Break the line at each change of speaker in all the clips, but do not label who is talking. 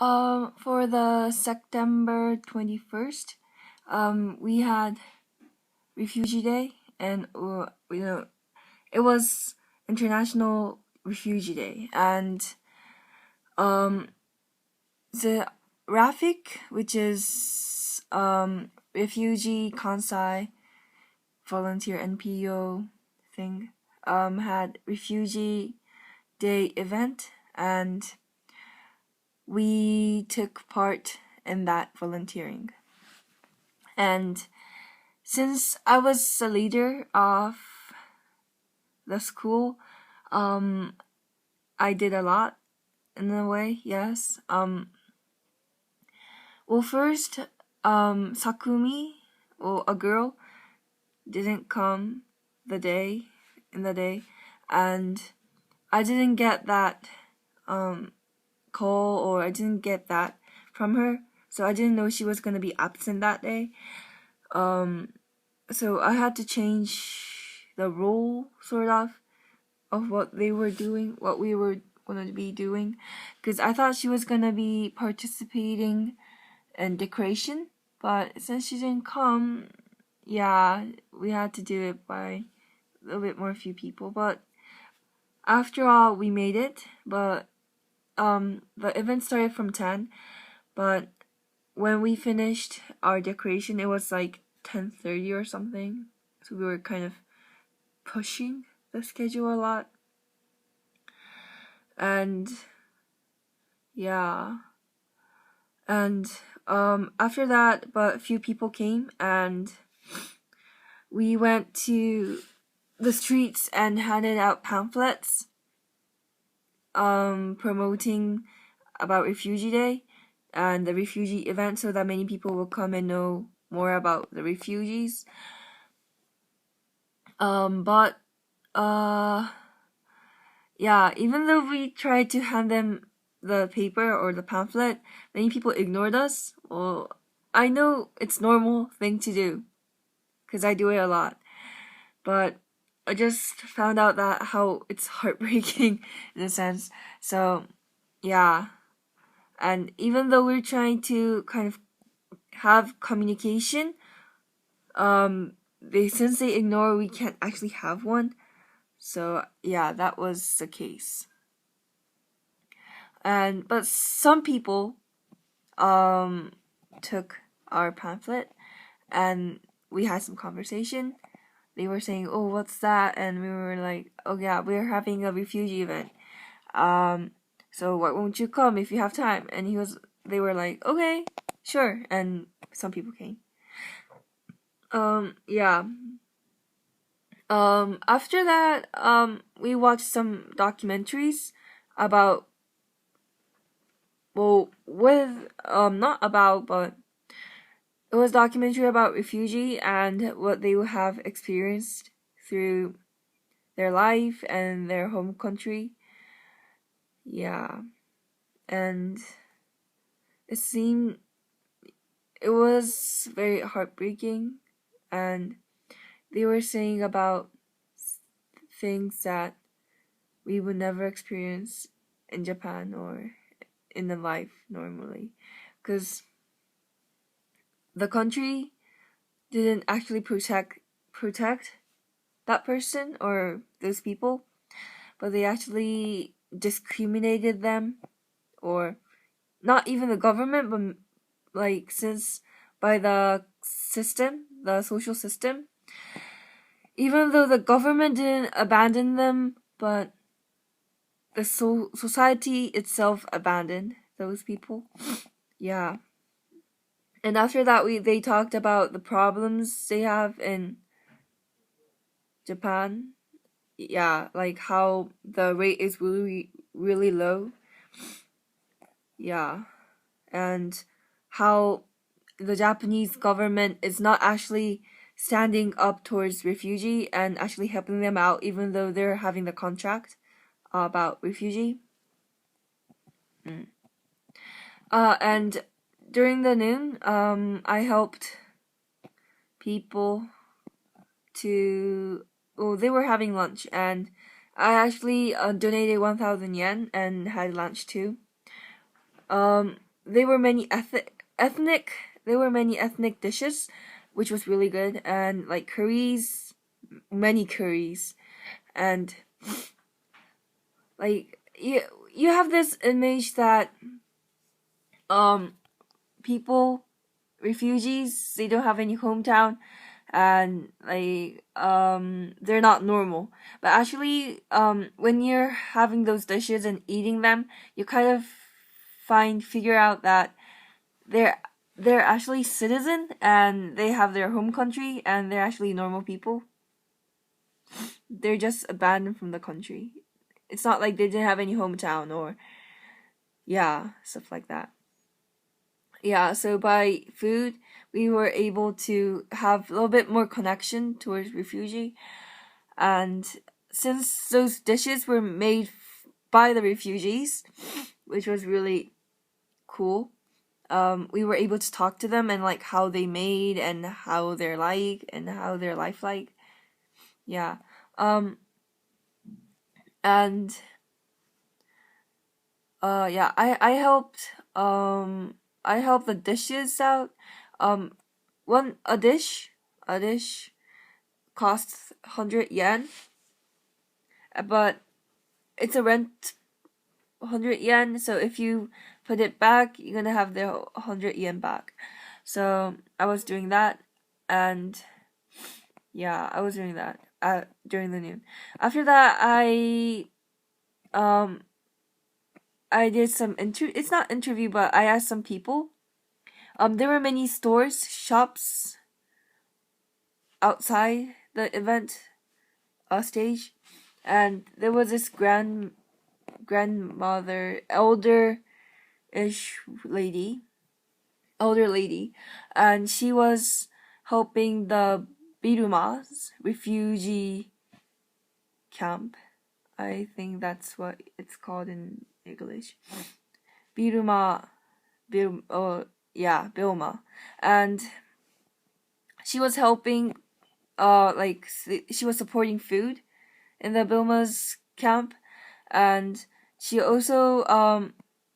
For the September 21st, we had Refugee Day, and it was International Refugee Day, and the RAFIC, which is Refugee Kansai Volunteer NPO thing, had Refugee Day event, and we took part in that volunteering. And since I was the leader of the school, I did a lot in a way, yes. Well, first, Sakumi, or a girl, didn't come in the day, and I didn't get that call, or I didn't get that from her, so I didn't know she was gonna be absent that day. So I had to change the role, sort of what they were doing, what we were gonna be doing, because I thought she was gonna be participating in decoration, but since she didn't come, yeah, we had to do it by a little bit more few people. But after all, we made it. But the event started from 10, but when we finished our decoration, it was like 10:30 or something. So we were kind of pushing the schedule a lot. And yeah. And after that, but a few people came, and we went to the streets and handed out pamphlets promoting about Refugee Day and the refugee event, so that many people will come and know more about the refugees. But yeah, even though we tried to hand them the paper or the pamphlet, many people ignored us. Well, I know it's normal thing to do, because I do it a lot. But I just found out that how it's heartbreaking in a sense. So, yeah. And even though we're trying to kind of have communication, since they ignore, we can't actually have one. So yeah, that was the case. But some people took our pamphlet, and we had some conversation. They were saying, "Oh, what's that?" And we were like, "Oh yeah, we're having a refugee event. So why won't you come if you have time?" And they were like, "Okay, sure." And some people came. Yeah. After that, we watched some documentaries about, well, not about, but it was documentary about refugee and what they would have experienced through their life and their home country. Yeah. And it was very heartbreaking, and they were saying about things that we would never experience in Japan or in the life normally, because the country didn't actually protect that person or those people, but they actually discriminated them, or not even the government, but like since by the social system, even though the government didn't abandon them, but the society itself abandoned those people. Yeah. And after that, they talked about the problems they have in Japan. Yeah, like how the rate is really, really low. Yeah. And how the Japanese government is not actually standing up towards refugee and actually helping them out, even though they're having the contract about refugee. And during the noon, I helped people they were having lunch, and I actually donated 1,000 yen and had lunch too. They were many ethnic there were many ethnic dishes, which was really good, and like curries, many curries, and like you have this image that um people, refugees, they don't have any hometown, and like they're not normal. But actually when you're having those dishes and eating them, you kind of figure out that they're they're actually citizen, and they have their home country, and they're actually normal people. They're just abandoned from the country. It's not like they didn't have any hometown, or yeah, stuff like that. Yeah, so by food, we were able to have a little bit more connection towards refugee. And since those dishes were made by the refugees, which was really cool, we were able to talk to them and like how they made and how they're like and how their life like. Yeah. And yeah, I helped the dishes out. Um one a dish costs 100 yen, but it's a rent 100 yen, so if you put it back, you're gonna have the 100 yen back. So I was doing that, and yeah, I was doing that during the noon. After that, um I did some it's not interview, but I asked some people. There were many stores, shops outside the event stage, and there was this grandmother, elder-ish lady, elder lady, and she was helping the Birumas refugee camp. I think that's what it's called in English. Biruma, oh yeah, Bilma, and she was helping. Like she was supporting food in the Bilma's camp, and she also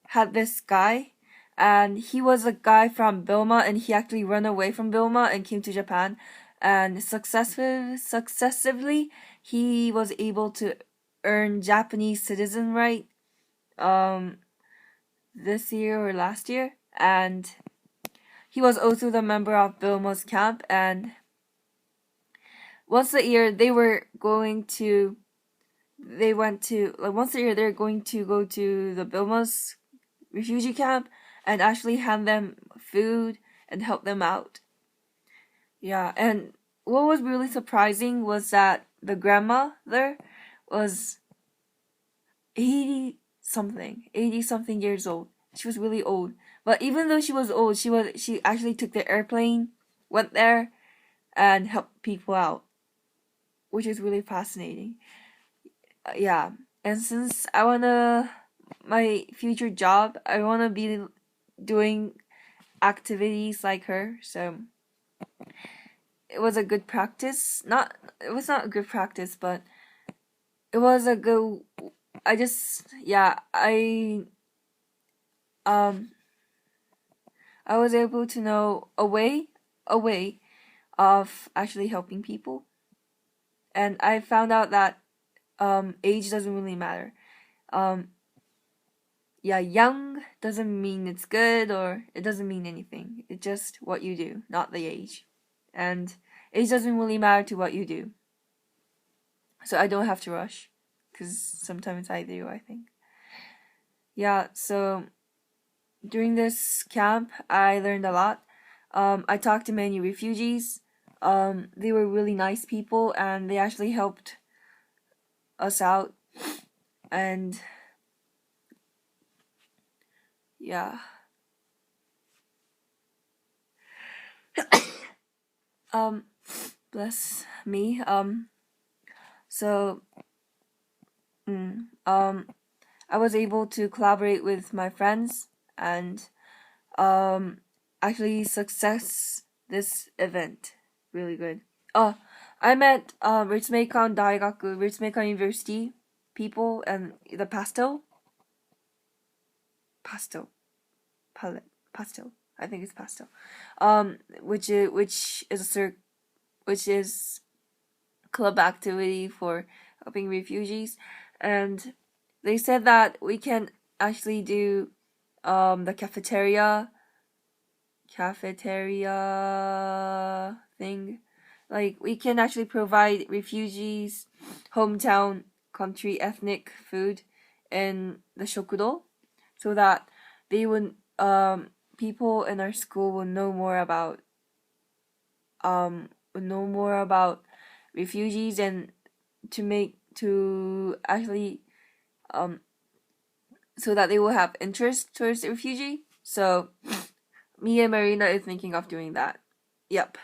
had this guy, and he was a guy from Bilma, and he actually ran away from Bilma and came to Japan, and successively he was able to earn Japanese citizen right um this year or last year, and he was also the member of Bilma's camp. And once a year they went to like once a year they're going to go to the Bilma's refugee camp and actually hand them food and help them out. Yeah, and what was really surprising was that the grandma there was 80 something years old. She was really old. But even though she was old, she actually took the airplane, went there, and helped people out, which is really fascinating. Yeah, and since I wanna my future job, I wanna be doing activities like her. So it was a good practice. Not it was not a good practice, but it was a good. I just yeah um I was able to know a way of actually helping people, and I found out that age doesn't really matter. Um, yeah, young doesn't mean it's good, or it doesn't mean anything. It's just what you do, not the age. And age doesn't really matter to what you do. So I don't have to rush, because sometimes I do, I think. Yeah, so during this camp, I learned a lot. I talked to many refugees. They were really nice people, and they actually helped us out. And yeah. Um, bless me. So, I was able to collaborate with my friends and um, actually success this event. Really good. I met Ritsumeikan Daigaku, Ritsumeikan University people, and the pastel. palette pastel. I think it's pastel. Which is which is club activity for helping refugees, and they said that we can actually do the cafeteria thing. Like we can actually provide refugees hometown country ethnic food in the shokudo, so that they would people in our school will know more about refugees, and to actually um so that they will have interest towards the refugee. So me and Marina is thinking of doing that. Yep.